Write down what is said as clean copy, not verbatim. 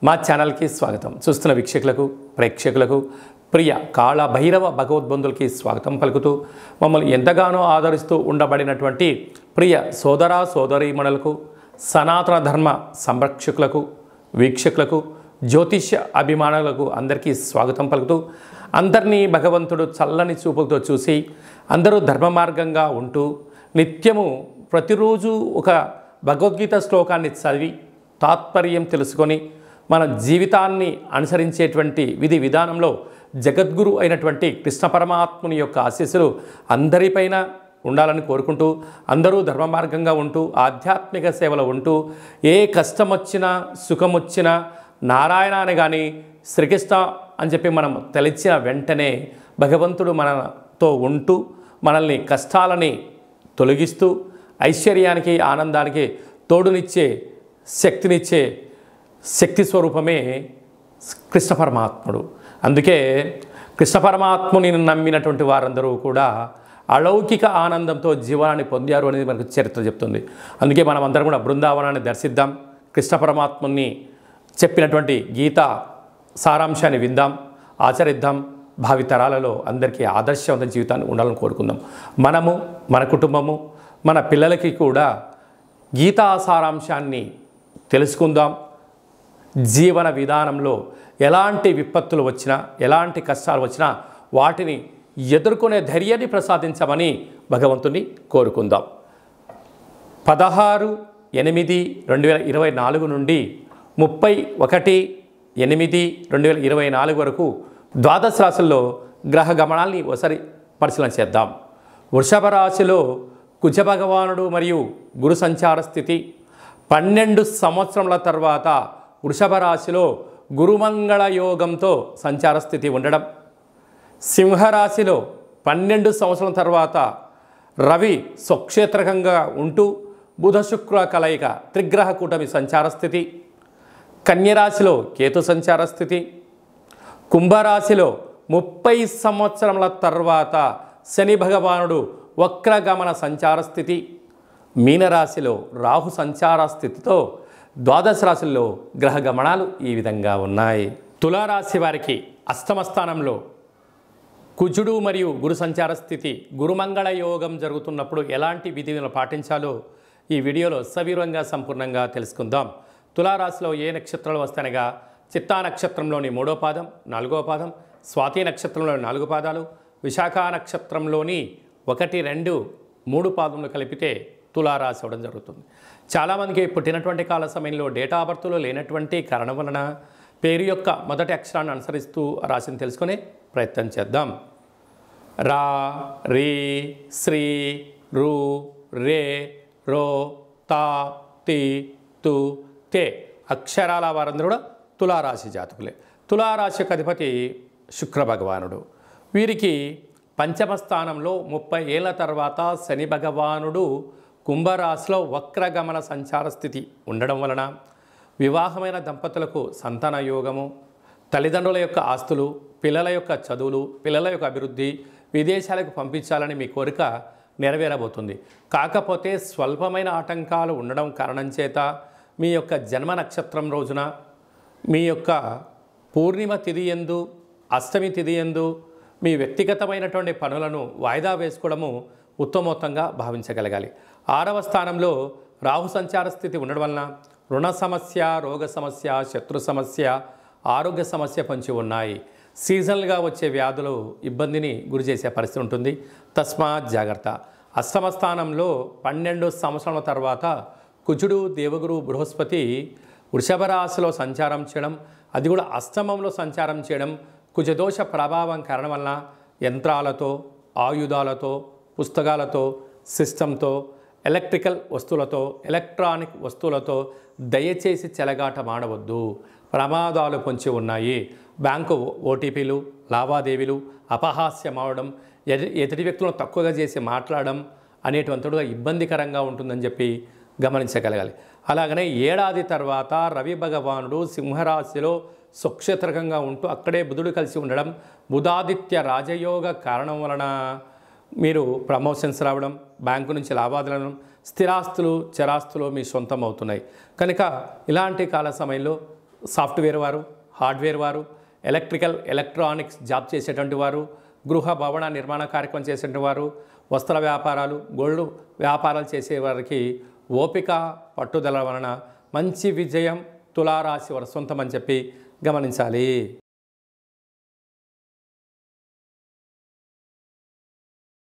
మా ఛానల్కి స్వాగతం. చూస్తున్న వీక్షకులకు ప్రేక్షకులకు ప్రియ కాళ భైరవ భగవద్బంధులకి స్వాగతం పలుకుతూ మమ్మల్ని ఎంతగానో ఆదరిస్తూ ఉండబడినటువంటి ప్రియ సోదర సోదరీమణులకు సనాతన ధర్మ సంరక్షకులకు వీక్షకులకు జ్యోతిష్య అభిమానులకు అందరికీ స్వాగతం పలుకుతూ అందరినీ భగవంతుడు చల్లని చూపులతో చూసి అందరూ ధర్మ మార్గంగా ఉంటూ నిత్యము ప్రతిరోజు ఒక భగవద్గీత శ్లోకాన్ని చదివి తాత్పర్యం తెలుసుకొని మన జీవితాన్ని అనుసరించేటువంటి విధి విధానంలో జగద్గురు అయినటువంటి కృష్ణ పరమాత్ముని యొక్క ఆశీస్సులు అందరిపైన ఉండాలని కోరుకుంటూ అందరూ ధర్మ మార్గంగా ఉంటూ ఆధ్యాత్మిక సేవలో ఉంటూ ఏ కష్టం వచ్చినా సుఖం వచ్చినా నారాయణ అని కానీ శ్రీకృష్ణ అని చెప్పి మనం తెలిసిన వెంటనే భగవంతుడు మనతో ఉంటూ మనల్ని కష్టాలని తొలగిస్తూ ఐశ్వర్యానికి ఆనందానికి తోడునిచ్చే శక్తినిచ్చే శక్తి స్వరూపమే కృష్ణ పరమాత్ముడు. అందుకే కృష్ణ పరమాత్ముని నమ్మినటువంటి వారందరూ కూడా అలౌకిక ఆనందంతో జీవనాన్ని పొందారు అనేది మనకు చరిత్ర చెప్తుంది. అందుకే మనం అందరం కూడా బృందావనాన్ని దర్శిద్దాం, కృష్ణ పరమాత్ముని చెప్పినటువంటి గీతా సారాంశాన్ని విందాం, ఆచరిద్దాం, భావితరాలలో అందరికీ ఆదర్శవంత జీవితాన్ని ఉండాలని కోరుకుందాం. మనము మన కుటుంబము మన పిల్లలకి కూడా గీతా సారాంశాన్ని తెలుసుకుందాం. జీవన విధానంలో ఎలాంటి విపత్తులు వచ్చినా ఎలాంటి కష్టాలు వచ్చినా వాటిని ఎదుర్కొనే ధైర్యాన్ని ప్రసాదించమని భగవంతుని కోరుకుందాం. 16/8/2024 నుండి 31/8/2024 వరకు ద్వాదశ రాశుల్లో గ్రహ గమనాల్ని ఒకసారి పరిశీలన చేద్దాం. వృషభ రాశిలో కుజ భగవానుడు మరియు గురు సంచార స్థితి. 12 సంవత్సరముల తర్వాత వృషభ రాశిలో గురుమంగళ యోగంతో సంచార స్థితి ఉండడం. సింహరాశిలో 12 సంవత్సరాల తర్వాత రవి స్వక్షేత్రకంగా ఉంటూ బుధ శుక్ర కలయిక త్రిగ్రహ కూటమి సంచార స్థితి. కన్యరాశిలో కేతు సంచార స్థితి. కుంభరాశిలో 30 సంవత్సరముల తర్వాత శని భగవానుడు వక్రగమన సంచార స్థితి. మీనరాశిలో రాహు సంచార స్థితితో ద్వాదశ రాశుల్లో గ్రహ గమనాలు ఈ విధంగా ఉన్నాయి. తులారాశి వారికి అష్టమ స్థానంలో కుజుడు మరియు గురు సంచార స్థితి. గురుమంగళ యోగం జరుగుతున్నప్పుడు ఎలాంటి విధులను పాటించాలో ఈ వీడియోలో సవివరంగా సంపూర్ణంగా తెలుసుకుందాం. తులారాశిలో ఏ నక్షత్రాలు వస్తాయనగా చిత్తా నక్షత్రంలోని 3వ పాదం 4వ పాదం, స్వాతి నక్షత్రంలోని 4 పాదాలు, విశాఖ నక్షత్రంలోని 1, 2, 3 పాదములు కలిపితే తులారాశి అవ్వడం జరుగుతుంది. చాలామందికి పుట్టినటువంటి కాల సమయంలో డేటా ఆఫ్ బర్త్లో లేనటువంటి కారణం వలన పేరు యొక్క మొదటి అక్షరాన్ని అనుసరిస్తూ రాశిని తెలుసుకునే ప్రయత్నం చేద్దాం. రా, రీ, శ్రీ, రు, రే, రో, తా, తి, తు, తే అక్షరాల వారందరూ కూడా తులారాశి జాతకులే. తులారాశికి అధిపతి శుక్ర భగవానుడు. వీరికి పంచమ స్థానంలో 30 ఏళ్ల తర్వాత శని భగవానుడు కుంభరాశిలో వక్రగమన సంచార స్థితి ఉండడం వలన వివాహమైన దంపతులకు సంతాన యోగము, తల్లిదండ్రుల యొక్క ఆస్తులు, పిల్లల యొక్క చదువులు, పిల్లల యొక్క అభివృద్ధి, విదేశాలకు పంపించాలని మీ కోరిక నెరవేరబోతుంది. కాకపోతే స్వల్పమైన ఆటంకాలు ఉండడం కారణం చేత మీ యొక్క జన్మ నక్షత్రం రోజున మీ యొక్క పూర్ణిమ తిథి యందు అష్టమి తిథి యందు మీ వ్యక్తిగతమైనటువంటి పనులను వాయిదా వేసుకోవడము ఉత్తమోత్తంగా భావించగలగాలి. 6వ స్థానంలో రాహు సంచార స్థితి ఉండడం వలన రుణ సమస్య, రోగ సమస్య, శత్రు సమస్య, ఆరోగ్య సమస్య పొంచి ఉన్నాయి. సీజనల్గా వచ్చే వ్యాధులు ఇబ్బందిని గురి చేసే పరిస్థితి ఉంటుంది. తస్మాత్ జాగ్రత్త. అష్టమ స్థానంలో 12 సంవత్సరాల తర్వాత కుజుడు దేవగురు బృహస్పతి వృషభ రాశిలో సంచారం చేయడం, అది కూడా అష్టమంలో సంచారం చేయడం కుజదోష ప్రభావం కారణం వలన యంత్రాలతో, ఆయుధాలతో, పుస్తకాలతో, సిస్టంతో, ఎలక్ట్రికల్ వస్తువులతో, ఎలక్ట్రానిక్ వస్తువులతో దయచేసి చెలగాటమాడవద్దు. ప్రమాదాలు పొంచి ఉన్నాయి. బ్యాంకు ఓటీపీలు, లావాదేవీలు అపహాస్యం అవడం, ఎదుటి వ్యక్తులను తక్కువగా చేసి మాట్లాడడం అనేటువంటిగా ఇబ్బందికరంగా ఉంటుందని చెప్పి గమనించగలగాలి. అలాగనే ఏడాది తర్వాత రవి భగవానుడు సింహరాశిలో స్వక్షేత్రకంగా ఉంటూ అక్కడే బుధుడు కలిసి ఉండడం, బుధాదిత్య రాజయోగ కారణం వలన మీరు ప్రమోషన్స్ రావడం, బ్యాంకు నుంచి లావాదేవీలు, స్థిరాస్తులు చరాస్తులు మీ సొంతం అవుతున్నాయి. కనుక ఇలాంటి కాల సమయంలో సాఫ్ట్వేర్ వారు, హార్డ్వేర్ వారు, ఎలక్ట్రికల్ ఎలక్ట్రానిక్స్ జాబ్ చేసేటువంటి వారు, గృహ భవన నిర్మాణ కార్యక్రమం చేసేటువంటి వారు, వస్త్ర వ్యాపారాలు, గోల్డ్ వ్యాపారాలు చేసేవారికి ఓపిక పట్టుదల వలన మంచి విజయం తులారాశి వారి సొంతం అని చెప్పి గమనించాలి.